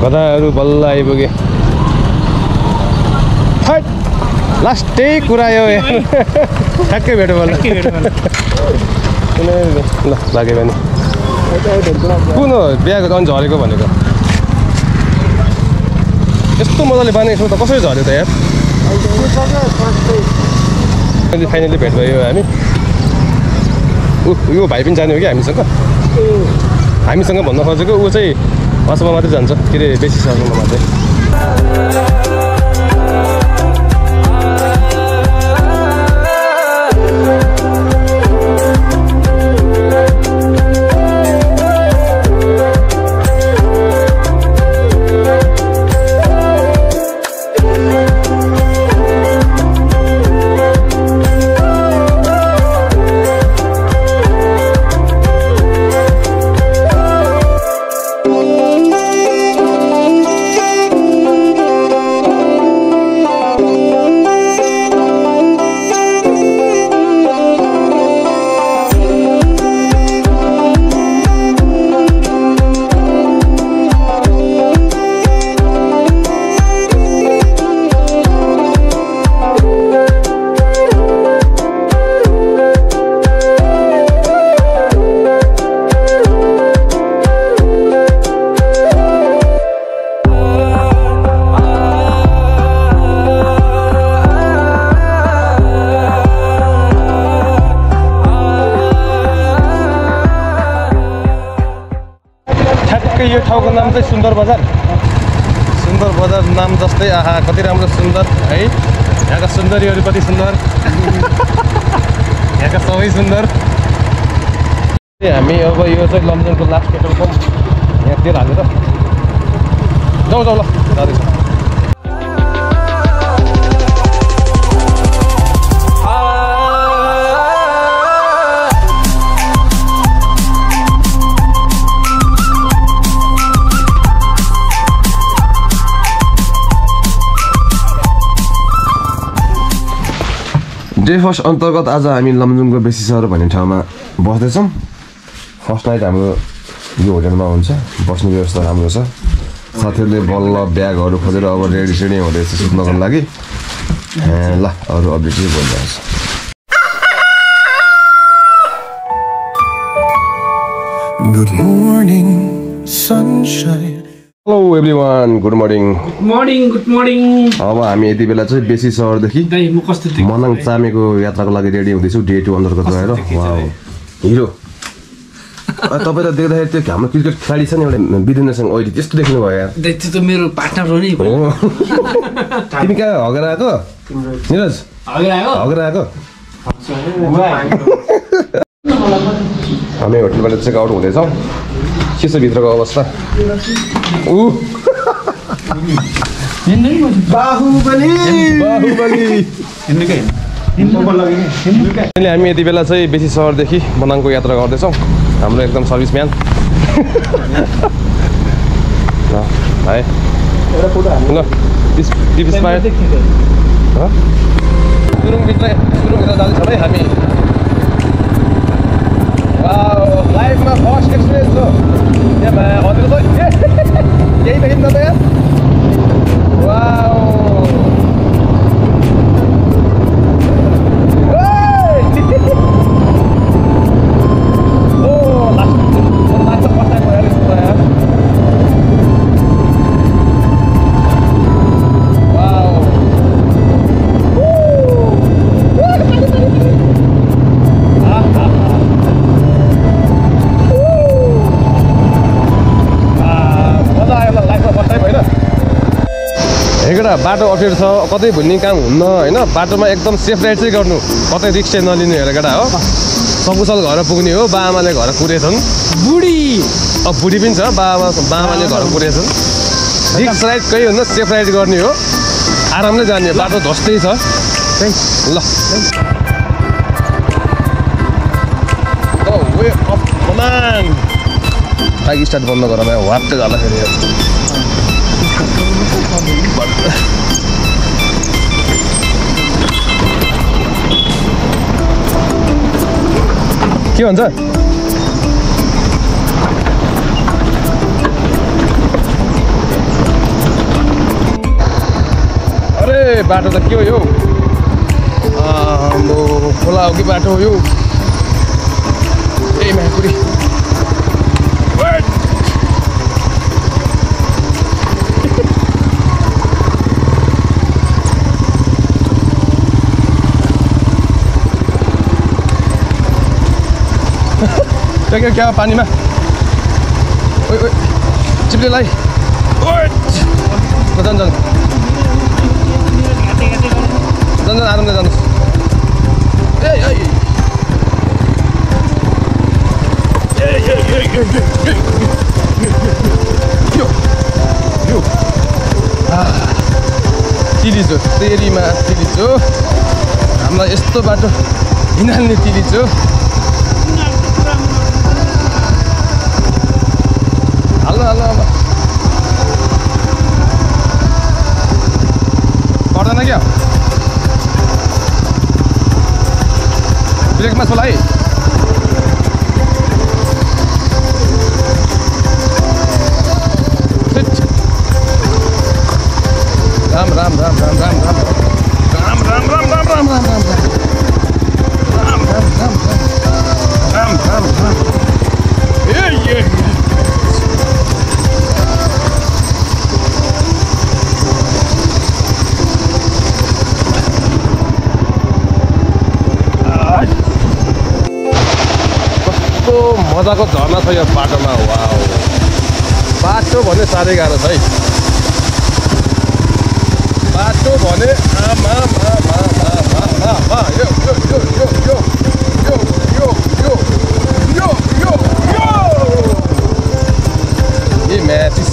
गधाहरू बल्ल आइपुगे लास्टै कुरा यो ठ्याक्कै भेट्यो बल्ल ल लाग्यो भने कुन हो बिहाको झन् झरेको भनेको यस्तो मजाले बानेको त कसरी झऱ्यो त यार फाइनली भेट भयो हामी यो भाइ पनि जाने हो कि हामीसँग भन्न खोजेको ऊ चाहिँ असमा मात्रै जान्छ के अरे बेसी सर्समा मात्रै यो ठाउँको नाम चाहिँ सुन्दर बजार नाम जस्तै आहा कति राम्रो सुन्दर है यहाँका सुन्दरीहरू कति सुन्दर यहाँका सबै सुन्दर हामी अब यो चाहिँ लमजुङको लास्ट पेट्रोल पम्प यहाँ तेल हालेर जाउँ ल जाँदैछ डे फर्स्ट अन्तर्गत आज हामी लमजुङको बेसी सहर भन्ने ठाउँमा बस्दैछौँ फर्स्ट नाइट हाम्रो यो होटलमा हुन्छ बस्ने व्यवस्था राम्रो छ साथीहरूले बल्ल ब्यागहरू खोजेर अब रेडी सेडी हुँदैछ सुत्नको लागि ल अरू अपडेट चाहिँ बोलिरहेको छ Good morning sunshine hello everyone good morning अब हामी यति बेला चाहिँ बेसी सहरदेखि मनाङ चामेको यात्राको लागि रेडी हुँदैछौँ डे 2 अन्तर्गत रहेर हिरो तपाईँ त देख्दाखेरि त्यो हाम्रो क्रिकेट खेलाडी छ नि एउटा विदेन्द्रसँग अहिले त्यस्तो देख्नु भयो यार त्यो त मेरो पार्टनर हो नि तिमी कहाँ हगेर आएको निरज हगेर आएको हामी होटलबाट चेकआउट हुँदैछौँ के छ भित्रको अवस्था हामी यति बेला चाहिँ बेसी सहरदेखि मनाङको यात्रा गर्दैछौँ हाम्रो एकदम सर्भिसम्यान है सुरुङभित्र जाँदैछौँ है हामी लाइफमा फर्स्ट एक्सपिरियन्स हो हजुर यही देखिन् त यहाँ बाटो अप्ठ्यारो छ कतै भुल्ने काम हुन्न होइन बाटोमा एकदम सेफ राइड चाहिँ गर्नु कतै रिक्स चाहिँ नलिनु हेर केटा हो सकुशल घर पुग्ने हो बाआमाले घर पुगेछन् बुढी पनि छ बाआमाले घर पुगेछन् रिक्स राइड कही हुन्न सेफ राइड गर्ने हो आरामले जाने बाटो धस्तै छ ल way of Manang bike start बन्द गरौँ वाट्टै जाँदाखेरि के भन्छ बाटो त के हो यो खोला हो कि बाटो हो यो ए माकुरी क्या पानीमा ओइ ओइ चिप्लेलाई जान आरामले जानुहोस् तिरिज हो तेरीमा तिरिज हो हामीलाई यस्तो बाटो हिँड्ने तिरिज हो हाल्नु पर्दैन क्या ब्रेकमा छ है राम राम राम राम राम राम राम राम राम राम राम राम राम राम राम राम ए मजाको झर्ना छ यो बाटोमा वाउ बाटो भने साह्रै गाह्रो छ है बाटो भने ए म्याचिस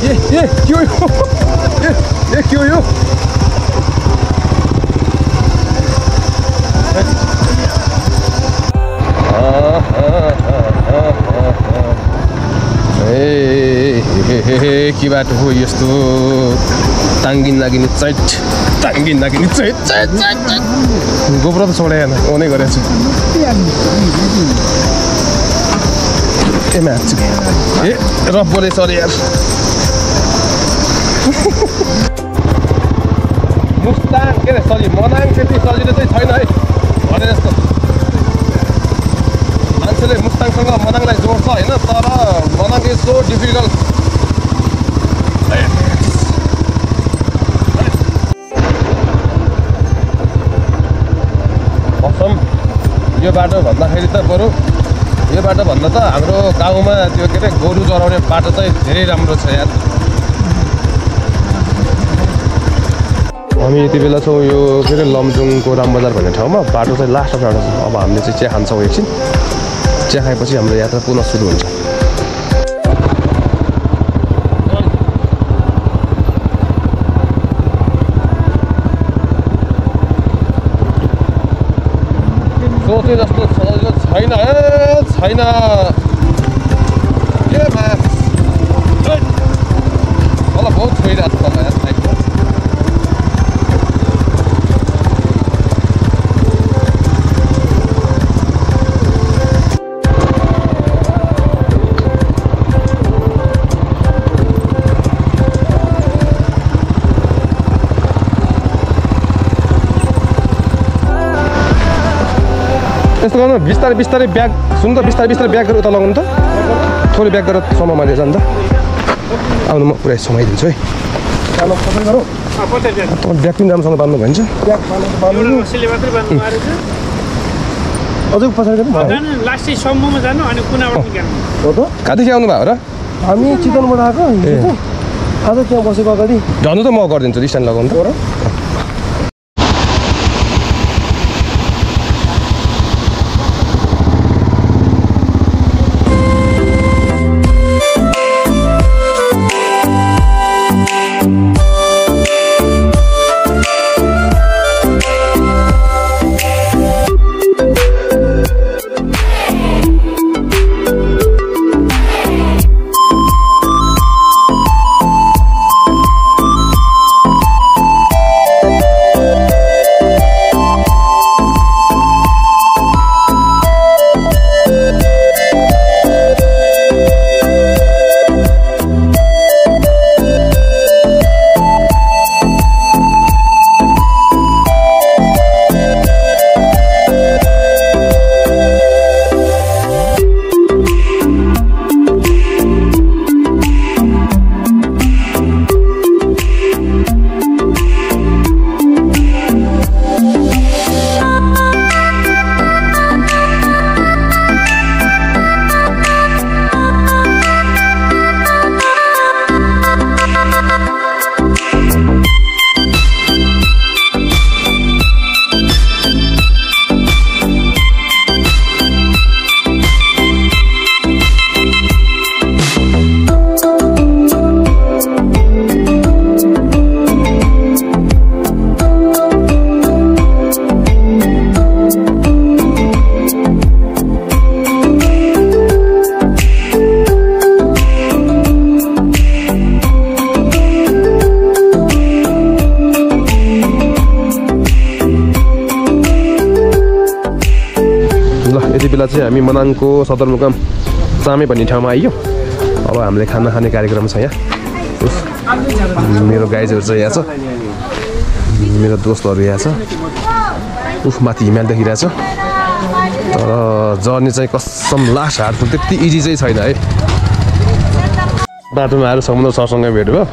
ए के हो यो ए के हो यो के बाटो हो यस्तो टाङ्गिन लागिने चैट गोब्रो त छोडेन ओनै गरेको छु ए म्याच ए रब्बोले सरी यार मुस्ताङ के अरे सरी मनाङ त्यति सजिलो चाहिँ छैन है भने जस्तो मान्छेले मुस्ताङसँग मनाङलाई जोड्छ होइन तर मनाङ इज सो डिफिकल्ट यो बाटो भन्दाखेरि त बरु यो बाटो भन्दा त हाम्रो गाउँमा त्यो के अरे गोरु चराउने बाटो चाहिँ धेरै राम्रो छ यार हामी यति बेला छौँ यो के अरे लमजुङको रामबजार भन्ने ठाउँमा बाटो चाहिँ लास्टमा बाटो छ अब हामीले चाहिँ चिया खान्छौँ एकछिन चिया खाएपछि हाम्रो यात्रा पुनः सुरु हुन्छ सोचे जस्तो सजिलो छैन छैन के म्याच मलाई बहुत छोइरहेको छ यार साइडमा यस्तो गर्नु बिस्तारै बिस्तारै ब्याग सुन त बिस्तारै ब्याग गरेर उता लगाउनु त थोरै ब्याग गरेर समयमा लिएर जानु त आउनु म पुरै समाइदिन्छु है तपाईँ ब्याग पनि राम्रोसँग बाँध्नु भइन्छ अझै पछाडि कहाँदेखि आउनु भयो र हामी चिकनबाट आएको आज त्यहाँ बसेको अगाडि झन् त म गरिदिन्छु स्ट्यान्ड लगाउनु त यति बेला चाहिँ हामी मनाङको सदरमुकाम चामे भन्ने ठाउँमा आइयो। अब हामीले खाना खाने कार्यक्रम छ यहाँ। मेरो गाइजहरू चाहिँ यहाँ छ, मेरो दोस्तहरू यहाँ छ। माथि हिमाल देखिरहेछ, तर जर्नी चाहिँ कसम लास्ट हार्डफुल त्यति इजी चाहिँ छैन है। बाटोमा आएर समुद्र सरसँगै भेट भयो।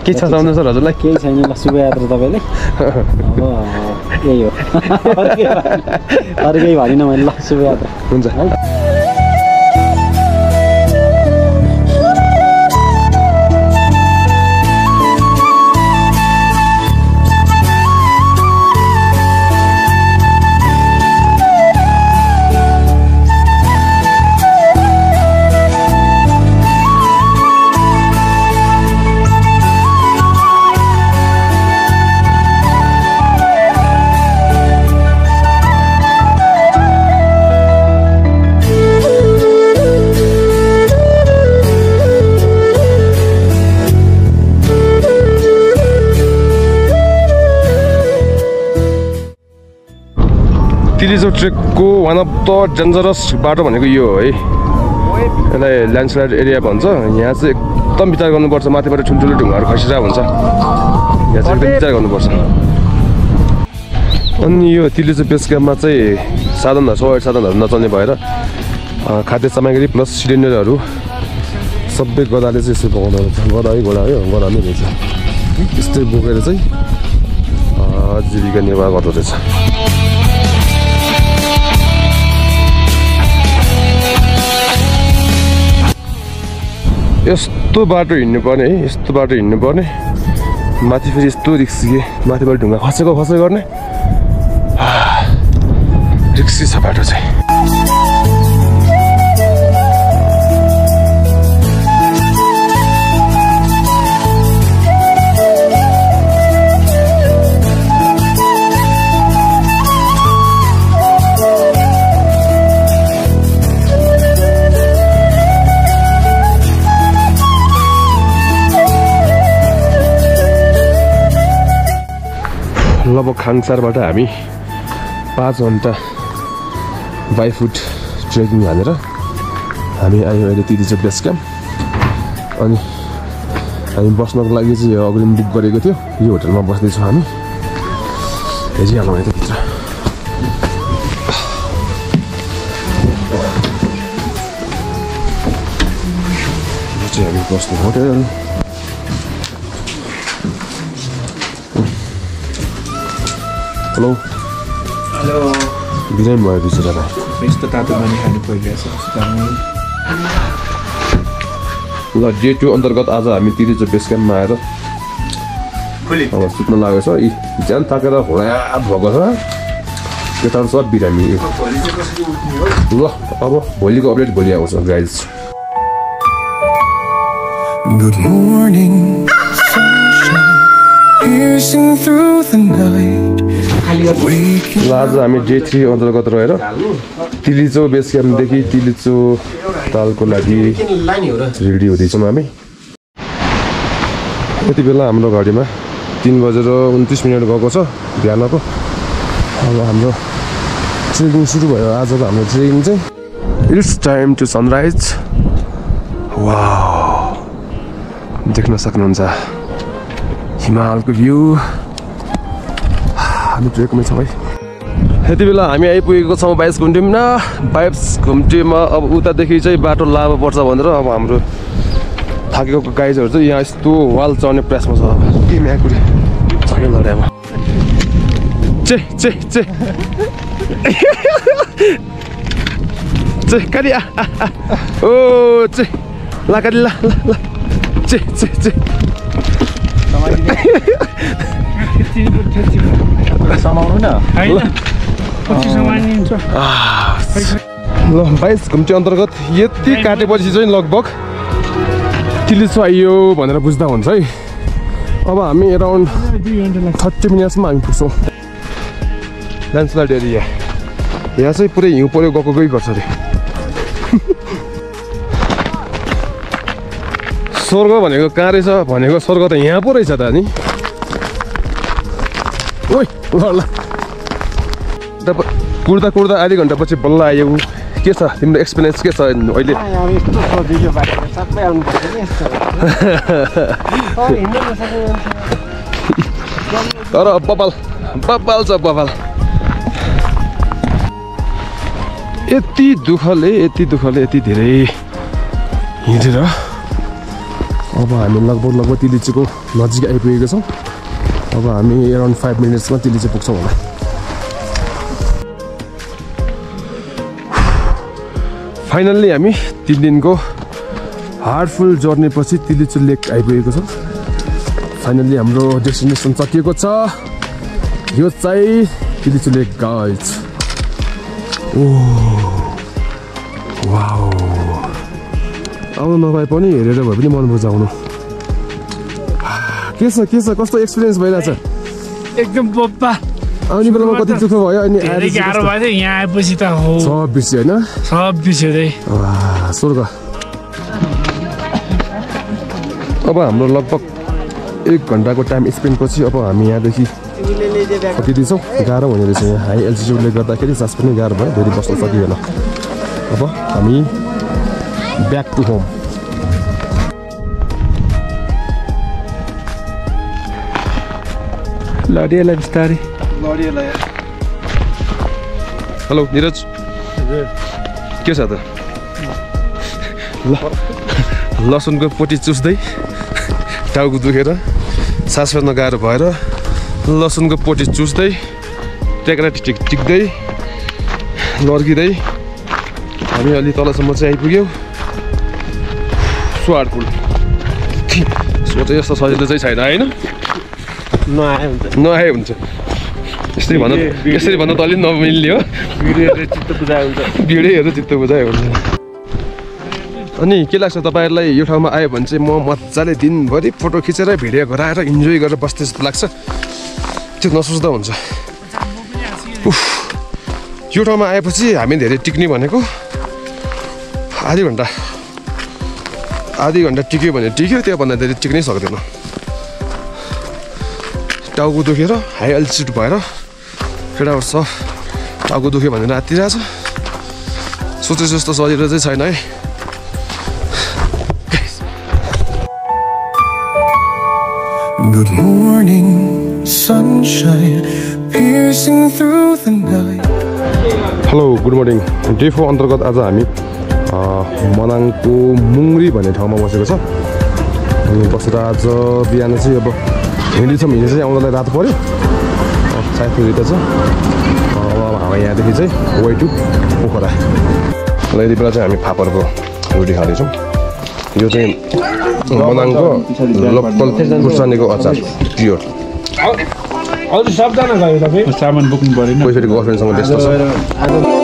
के छ समुद्र सर हजुरलाई? केही छैन ल, शुभयात्रा तपाईँले। अब यही हो, अर्कै भनिनँ मैले। ल शुभयात्रा हुन्छ। तिलिचो ट्रेकको वान अफ द डेन्जरस बाटो भनेको यो हो है। यसलाई ल्यान्डस्लाइड एरिया भन्छ। यहाँ चाहिँ एकदम विचार गर्नुपर्छ, माथिबाट ठुल्ठुलो ढुङ्गाहरू खसिरहेको हुन्छ। यहाँ चाहिँ एकदम विचार गर्नुपर्छ। अनि यो तिलिचो बेस क्याम्पमा चाहिँ साधनहरू, सवारी साधनहरू नचल्ने भएर खाद्य सामग्री प्लस सिलिन्डरहरू सबै गदाले चाहिँ यसो बोकाउनु रहेछ। गदा है घोडा है, गदा नै रहेछ। यस्तै बोकेर चाहिँ जीविका निर्वाह गर्दो रहेछ। यस्तो बाटो हिँड्नुपर्ने है, यस्तो बाटो हिँड्नुपर्ने। माथि फेरि यस्तो रिक्सी, माथिबाट ढुङ्गा खसेको गर्ने। रिक्सी छ बाटो चाहिँ। लगभग खाङसारबाट हामी 5 घन्टा बाई फुट ट्रेकिङ हालेर हामी आयौँ अहिले तिलिचो बेस क्याम्प। अनि हामी बस्नको लागि चाहिँ अग्रिम बुक गरेको थियो। यो होटलमा बस्दैछौँ हामी। हेरिहालौँ है त भित्र। यो चाहिँ हामी बस्ने होटल। Hello hello. बिरामी भयो बिचरा। यस्तो तातो पानी खानु परिरहेछ। ल डे 2 अन्तर्गत आज हामी तिलिचो बेस क्याम्पमा आएर अब सुत्न लागेको छ। यी ज्यान थाकेर होलात भएको छ। यता सब बिरामी। ल अब भोलिको अपडेट भोलि आउँछ guys. Good morning, sunshine piercing through the night. ल आज हामी डे 3 अन्तर्गत रहेर तिलिचो बेस क्याम्पदेखि तिलिचो तालको लागि रेडी हुँदैछौँ हामी। यति बेला हाम्रो घडीमा 3:29 गएको छ बिहानको। अब हाम्रो ट्रेकिङ सुरु भयो। आजको हाम्रो ट्रेकिङ चाहिँ it's time to sunrise. Wow, देख्न सक्नुहुन्छ हिमालको भ्यू। हामी ट्रेकमै छौँ है। यति बेला हामी आइपुगेको छौँ 22 घुम्टीमा। 22 घुम्टीमा अब उतादेखि चाहिँ बाटो लामो पर्छ भनेर अब हाम्रो थाकेको गाइजहरू चाहिँ यहाँ यस्तो वाल चढ्ने प्रयासमा छ। अब के म्याकुरी छैन लड्यामा। चे चे चे चे काली ओ चे ला काली ला ला ला चे चे चे समाउनु न हैन। ल 22 घुम्टी अन्तर्गत यति काटेपछि चाहिँ लगभग तिलिचो आइयो भनेर बुझ्दा हुन्छ है। अब हामी अराउन्ड 30 मिनट्समा हामी पुग्छौँ ल्यान्डस्लाइड एरिया। यहाँ चाहिँ पुरै हिउँ पऱ्यो गएकै गर्छ अरे। स्वर्ग भनेको कहाँ रहेछ भनेको स्वर्ग त यहाँ पो रहेछ त नि। ओइ ल ल कुर्दा कुर्दा आधी घन्टापछि बल्ल आयो के छ तिम्रो एक्सपिरियन्स के छ अहिले तर बबाल छ बबाल यति दुःखले यति धेरै हिँडेर अब हामी लगभग तिलिचीको नजिक आइपुगेको छौँ अब हामी अराउन्ड 5 मिनट्समा तिलिची पुग्छौँ होला फाइनल्ली हामी 3 दिनको हार्डफुल जर्नी पछि तिलिचु लेक आइपुगेको छौँ फाइनल्ली हाम्रो डेस्टिनेसन सकिएको छ यो चाहिँ तिलिचु लेक गाइज वाउ आउनु नपाए पनि हेरेर भए पनि मन बुझाउनु के छ कस्तो एक्सपिरियन्स भइरहेछ एकदम बप्पा आउने बेलामा कति दुःख भयो अनि धेरै गाह्रो भयो यहाँ आएपछि त हो सब बिर्स्यो होइन सब बिर्स्यो स्वर्ग अब हाम्रो लगभग 1 घन्टाको टाइम स्पेन्ड पछि अब हामी यहाँदेखि सकिदिन्छौँ गाह्रो हुने रहेछ यहाँ हाई एल्टिट्युडले गर्दाखेरि सास पनि गाह्रो भयो धेरै बस्न सकिएन अब हामी ब्याक टु होम लडिएला बिस्तारै हेलो निरज के छ त लसुनको पोटी चुस्दै टाउको दुखेर सास फेर्न गाह्रो भएर लसुनको पोटी चुस्दै टेक्रा टिक्दै लर्किँदै हामी अलि तलसम्म चाहिँ आइपुग्यौँ स्वाडपुल सोचे जस्तो सजिलो चाहिँ छैन होइन नआए हुन्छ यसरी भन्नु त अलि नमिल्ने हो भिडियोहरू चित्त बुझायो हुन्छ अनि के लाग्छ तपाईँहरूलाई यो ठाउँमा आयो भने चाहिँ म मजाले दिनभरि फोटो खिचेर भिडियो गराएर इन्जोय गरेर बस्ने जस्तो लाग्छ त्यो नसोच्दा हुन्छ यो ठाउँमा आएपछि हामी धेरै टिक्ने भनेको आधी घन्टा टिक्यो भने टिक्यो त्योभन्दा धेरै टिक्नै सक्दैन टाउको दुखेर हाई एल्टिट्युड भएर केटाहरू छ टाउको दुख्यो भनेर आत्तिरहेछ सोचे जस्तो सजिलो चाहिँ छैन है Good morning, sunshine piercing through the night. Hello good morning day 4 अन्तर्गत आज हामी मनाङको मुङ्री भन्ने ठाउँमा बसेको छ अनि बसेर आज बिहान चाहिँ अब हिँड्दै चाहिँ आउँदालाई रात पऱ्यो सायद पुगेको छ अब हामी यहाँदेखि चाहिँ वे टु पोखरा ल यति बेला चाहिँ हामी फापरको रोटी खाँदैछौँ यो चाहिँ मनाङको लोकल खुर्सानीको अचार प्योर हजुर सबजना गयो तपाईँ सामान बोक्नु परेन कोही फेरि गर्लफ्रेन्डसँग व्यस्त छ